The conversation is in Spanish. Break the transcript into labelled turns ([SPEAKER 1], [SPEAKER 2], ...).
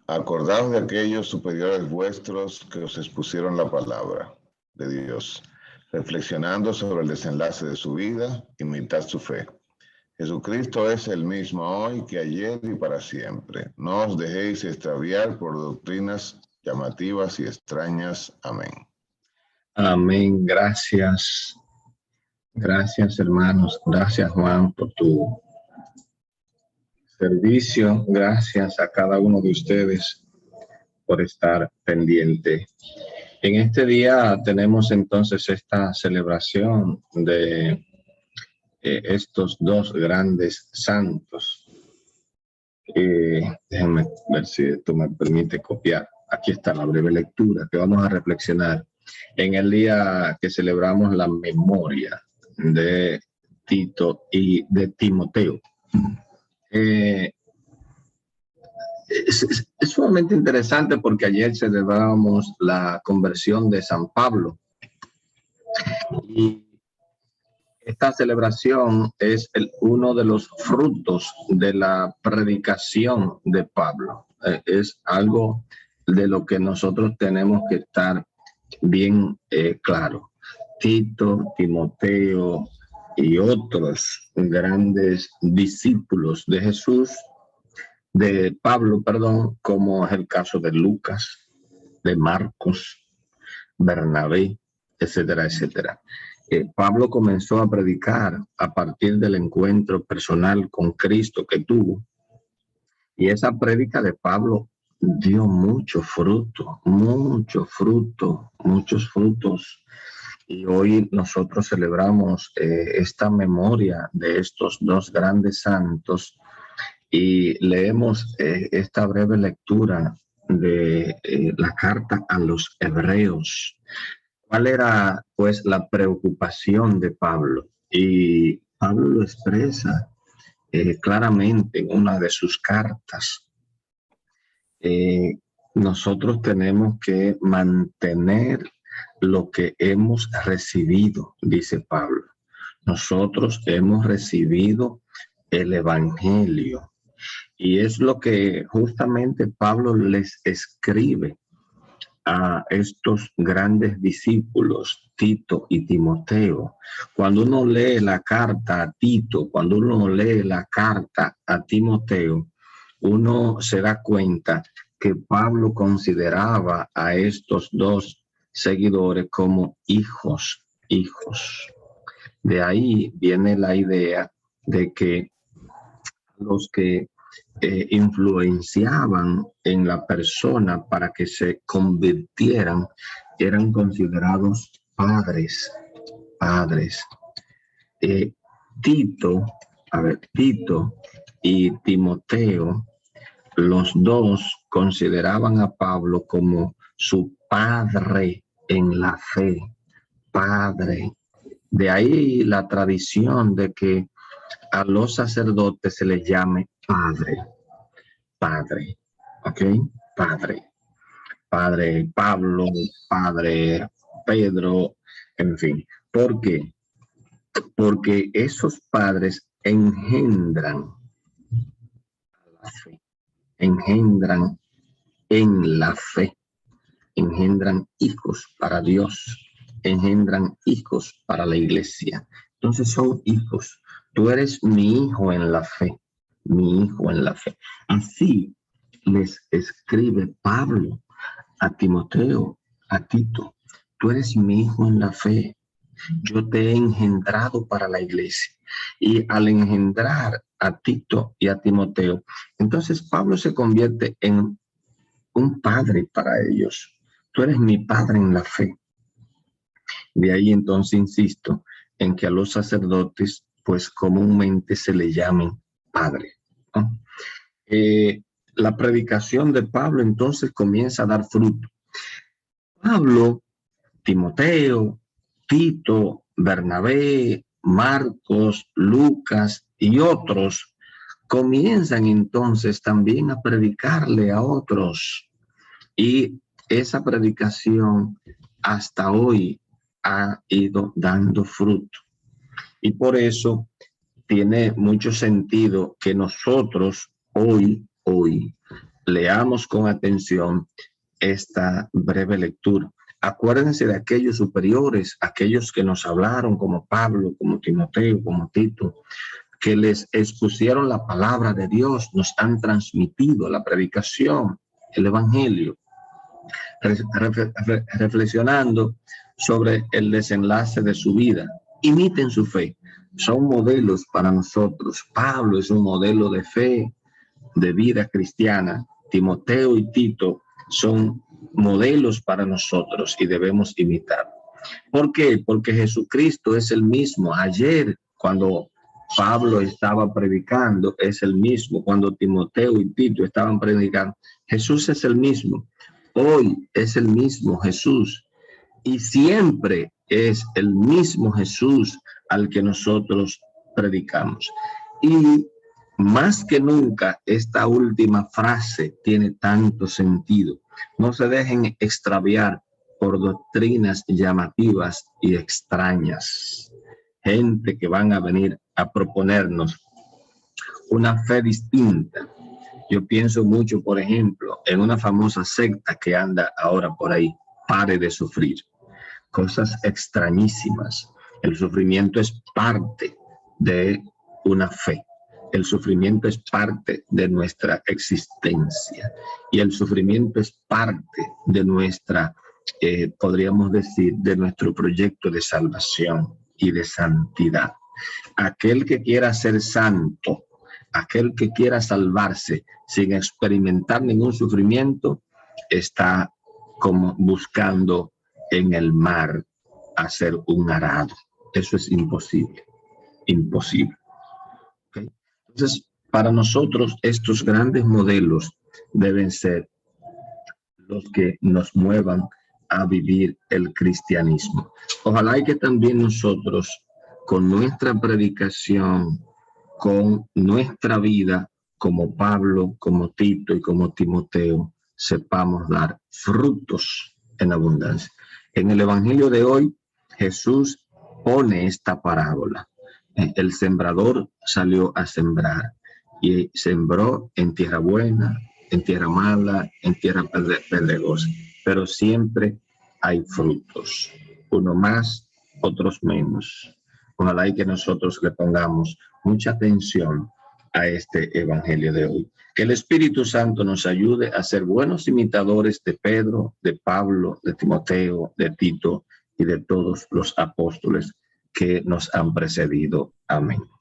[SPEAKER 1] Acordaos de aquellos superiores vuestros que os expusieron la palabra de Dios, reflexionando sobre el desenlace de su vida, imitad su fe. Jesucristo es el mismo hoy que ayer y para siempre. No os dejéis extraviar por doctrinas llamativas y extrañas. Amén.
[SPEAKER 2] Amén. Gracias. Gracias, hermanos. Gracias, Juan, por tu servicio. Gracias a cada uno de ustedes por estar pendiente. En este día tenemos entonces esta celebración de estos dos grandes santos. Déjenme ver si esto me permite copiar. Aquí está la breve lectura que vamos a reflexionar en el día que celebramos la memoria de Tito y de Timoteo. Es sumamente interesante porque ayer celebramos la conversión de San Pablo y esta celebración es uno de los frutos de la predicación de Pablo. Es algo de lo que nosotros tenemos que estar bien claro. Tito, Timoteo y otros grandes discípulos de Jesús, de Pablo, perdón, como es el caso de Lucas, de Marcos, Bernabé, etcétera, etcétera. Pablo comenzó a predicar a partir del encuentro personal con Cristo que tuvo, y esa prédica de Pablo dio muchos frutos, y hoy nosotros celebramos esta memoria de estos dos grandes santos y leemos esta breve lectura de la carta a los Hebreos. ¿Cuál era, pues, la preocupación de Pablo? Y Pablo lo expresa claramente en una de sus cartas. Nosotros tenemos que mantener lo que hemos recibido, dice Pablo. Nosotros hemos recibido el Evangelio. Y es lo que justamente Pablo les escribe a estos grandes discípulos, Tito y Timoteo. Cuando uno lee la carta a Tito, cuando uno lee la carta a Timoteo, uno se da cuenta que Pablo consideraba a estos dos seguidores como hijos. De ahí viene la idea de que los que influenciaban en la persona para que se convirtieran eran considerados padres. Tito y Timoteo, los dos consideraban a Pablo como su padre en la fe, padre. De ahí la tradición de que a los sacerdotes se les llame padre, ¿ok? Padre Pablo, padre Pedro, en fin. ¿Por qué? Porque esos padres engendran la fe, engendran en la fe, engendran hijos para Dios, engendran hijos para la iglesia. Entonces son hijos. Tú eres mi hijo en la fe, mi hijo en la fe. Así les escribe Pablo a Timoteo, a Tito. Tú eres mi hijo en la fe. Yo te he engendrado para la iglesia. Y al engendrar a Tito y a Timoteo, entonces Pablo se convierte en un padre para ellos. Tú eres mi padre en la fe. De ahí entonces insisto en que a los sacerdotes pues comúnmente se le llamen padre, ¿no? La predicación de Pablo entonces comienza a dar fruto. Pablo, Timoteo, Tito, Bernabé, Marcos, Lucas y otros comienzan entonces también a predicarle a otros, y esa predicación hasta hoy ha ido dando fruto. Y por eso tiene mucho sentido que nosotros hoy leamos con atención esta breve lectura. Acuérdense de aquellos superiores, aquellos que nos hablaron, como Pablo, como Timoteo, como Tito, que les expusieron la palabra de Dios, nos han transmitido la predicación, el evangelio, reflexionando sobre el desenlace de su vida. Imiten su fe. Son modelos para nosotros. Pablo es un modelo de fe, de vida cristiana. Timoteo y Tito son modelos para nosotros y debemos imitar. ¿Por qué? Porque Jesucristo es el mismo. Ayer, cuando Pablo estaba predicando, es el mismo. Cuando Timoteo y Tito estaban predicando, Jesús es el mismo. Hoy es el mismo Jesús. Y siempre es el mismo Jesús al que nosotros predicamos. Y más que nunca, esta última frase tiene tanto sentido. No se dejen extraviar por doctrinas llamativas y extrañas. Gente que van a venir a proponernos una fe distinta. Yo pienso mucho, por ejemplo, en una famosa secta que anda ahora por ahí, Pare de Sufrir. Cosas extrañísimas. El sufrimiento es parte de una fe. El sufrimiento es parte de nuestra existencia y el sufrimiento es parte de nuestra, podríamos decir, de nuestro proyecto de salvación y de santidad. Aquel que quiera ser santo, aquel que quiera salvarse sin experimentar ningún sufrimiento, está como buscando en el mar hacer un arado. Eso es imposible, imposible. ¿Okay? Entonces, para nosotros estos grandes modelos deben ser los que nos muevan a vivir el cristianismo. Ojalá y que también nosotros, con nuestra predicación, con nuestra vida, como Pablo, como Tito y como Timoteo, sepamos dar frutos en abundancia. En el evangelio de hoy, Jesús pone esta parábola. El sembrador salió a sembrar y sembró en tierra buena, en tierra mala, en tierra pedregosa, pero siempre hay frutos, uno más, otros menos. Ojalá y que nosotros le pongamos mucha atención a este evangelio de hoy. Que el Espíritu Santo nos ayude a ser buenos imitadores de Pedro, de Pablo, de Timoteo, de Tito y de todos los apóstoles que nos han precedido. Amén.